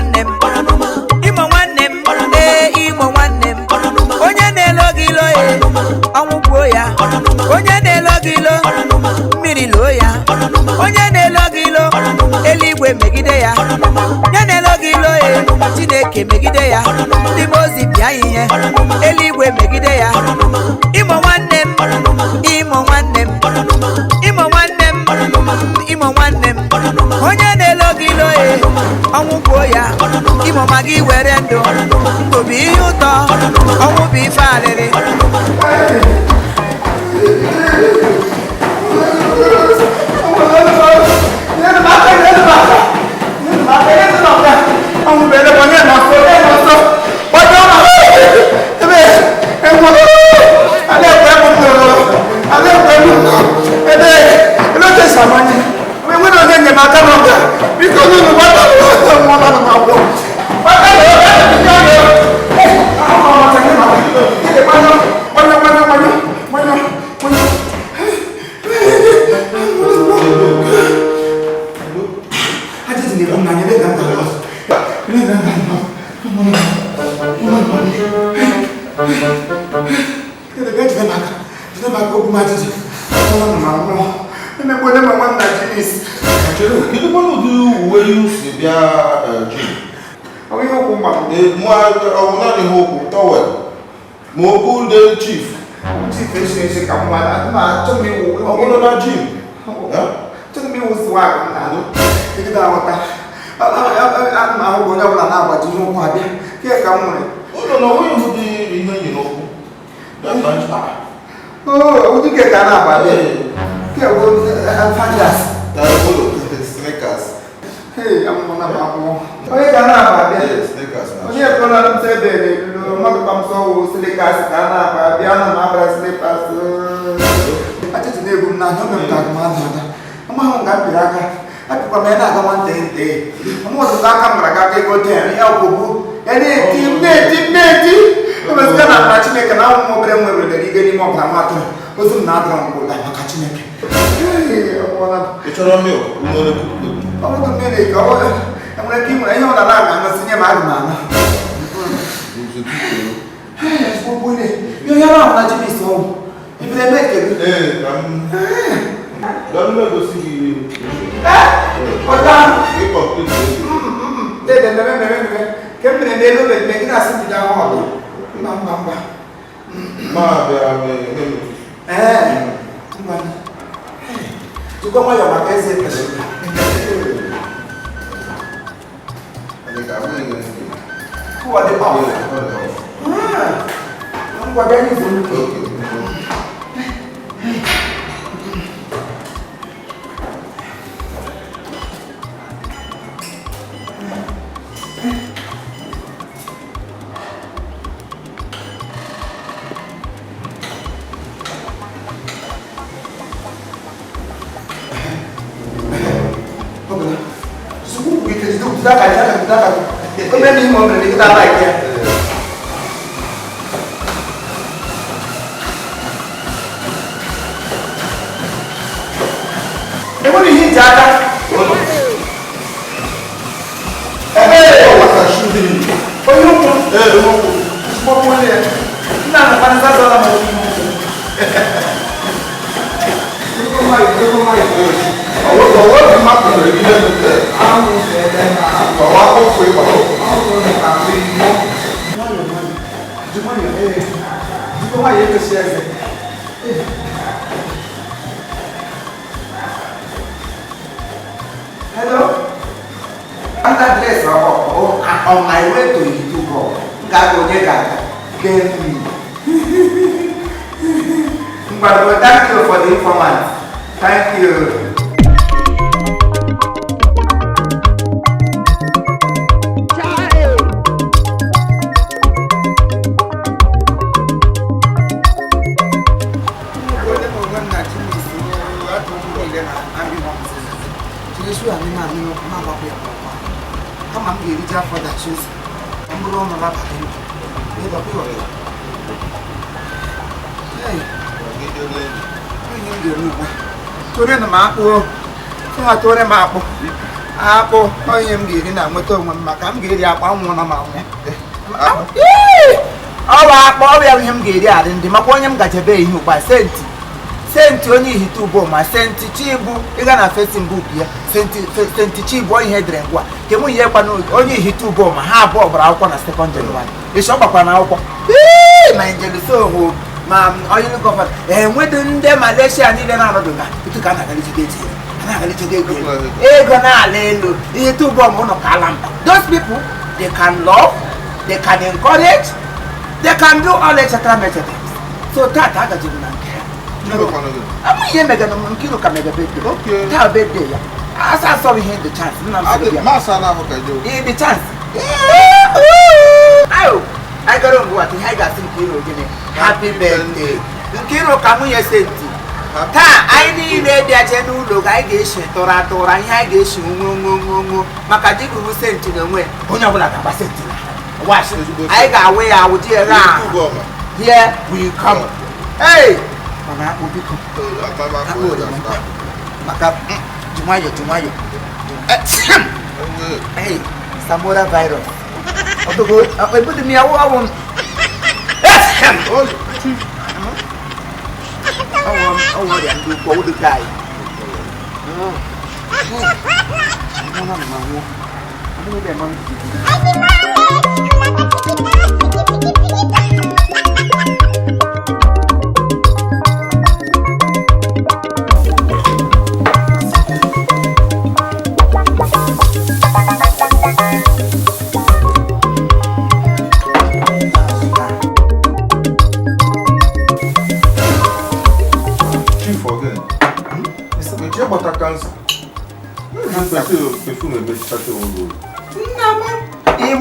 nwanne m Imo nwanne m Imo nwanne m onye na-elo gị ilo ya ọnwụ gbuo ya onye na-elo gị ilo mmiri loo ya onye na-elo gị ilo eluigwe megide ya onye na-elo gị ilo ya Chineke megide ya ndị ozi bịa ihe eluigwe megide ya Imo nwanne m Imo nwanne m Imo nwanne m Imo nwanne m onye na-elo gị ilo ya ọnwụ gbuo ya Imo ma gị were ndụ ndụ bụ ihe ụtọ ọnwụ bụ ife arịrị Chief is come one. Tell me what Jim. Tell me what's the work. Take it out. I'm going to now, but you know what? Here come on. Oh, no, we know. That's nice. Oh, would you get that up by there? Find us. Sneakers. Hey, I'm going to have more. Oh, you can have that. Sneakers. Oh, you're going to say that. Come so sneakers, piano, mabra slippers. I just never know that man. I'm not going to I put my man one day. I'm going to come to go there. Elbow. Any team, I was going to match make an album of them with the getting more dramatic. Was not wrong with that catching it. It's a meal. I want to make it go. I'm going to keep my own alarm. I'm a senior man. Hey, what boy? You are not to be so. If they make it, don't go see you. What down? They never came in they look at making us sit down. Mama, to go on your magazine. Who are the power? I'm going to Hello? I'm that place on my way to Igbo. But thank you for the informant. Thank you. For that shoes, I'm going to wrap it. Hey, I told him apple. I told him apple. akpụ onye m ga-eri na nweta onwe m maka m ga-eri akpa nwụọ na ma nwụọ ọ bụ akpa ọ bịa ihe m ga-eri adị ndị makwa onye m gachebe ihe ụkpa senti onye ihite ugbo ma senti chibu ịga na Facebook ya senti chibu ihe edere ngwa ke m ihe kwa onye ihite ugbo ma ha abụọ gbara akwụkwọ na sekọndịrị nwanyị ịchọ gbakwa na akwụkwọ ma njeluso ma onye gọvanọ enwedo ndị Malaysia niile na-anọdụ na etu ka a na-agalichego ego na-ala elu ihe tubo m ụnụ ka ala mba. Those people they can love, they can encourage, they can do all etc. So tata agajiri na nke ya ama ihe mega na Nkiru ka mega birthday taa birthday ya asa asọ ihe the chance nna m sị ya masa na ahụ ka jo the chance ayo I got on what I got Nkiru gini happy birthday Nkiru ka nwunye senti taa anyị niile dị aje n'ụlọ ga anyị ga-eshi tụra ihe anyị ga-eshi nwo maka dị guru senti na onwe onye ọbụla ga-agba senti na wash anyị ga-awe ya awụ dị ra here we come hey mana obiko maka jumayo hey samora virus otogo ebudu mi awo awon oh ya ndu ko wudu kai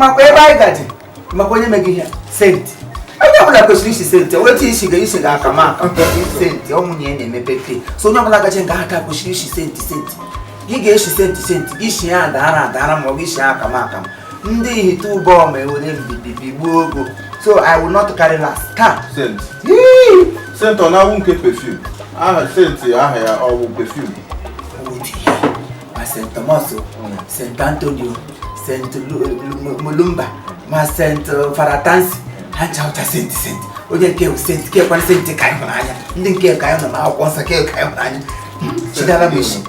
makwa ebe anyị gaji makwa onye meghị ihe senti onye ọbụla kwesịrị isi senti wetu isi ga aka maka senti ọmụnye na-emepe pe so onye ọbụla gaji nke aka kwesịrị isi senti gị ga-eshi senti isi ya adara ma ọ gị isi aka maka ndị ihite ụbọ ma ewere mbibi gbuo ogo so I will not carry last ka senti ọ na-awụ nke perfume aha senti aha ya ọ bụ perfume ma St. Thomas St. Antonio St. Mulumba ma St. Faratansi ha chauta senti onye nke senti ke kwa senti ka ịhụrụ anya ndị nke ka anyị nọ n'akwụkwọ nsọ ke ka ịhụrụ anya chidara m isi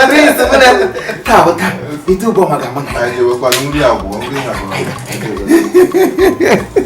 Prince mwana taa itu ụgbọ maka mụ na anyị jewekwa nri agwụ nri ha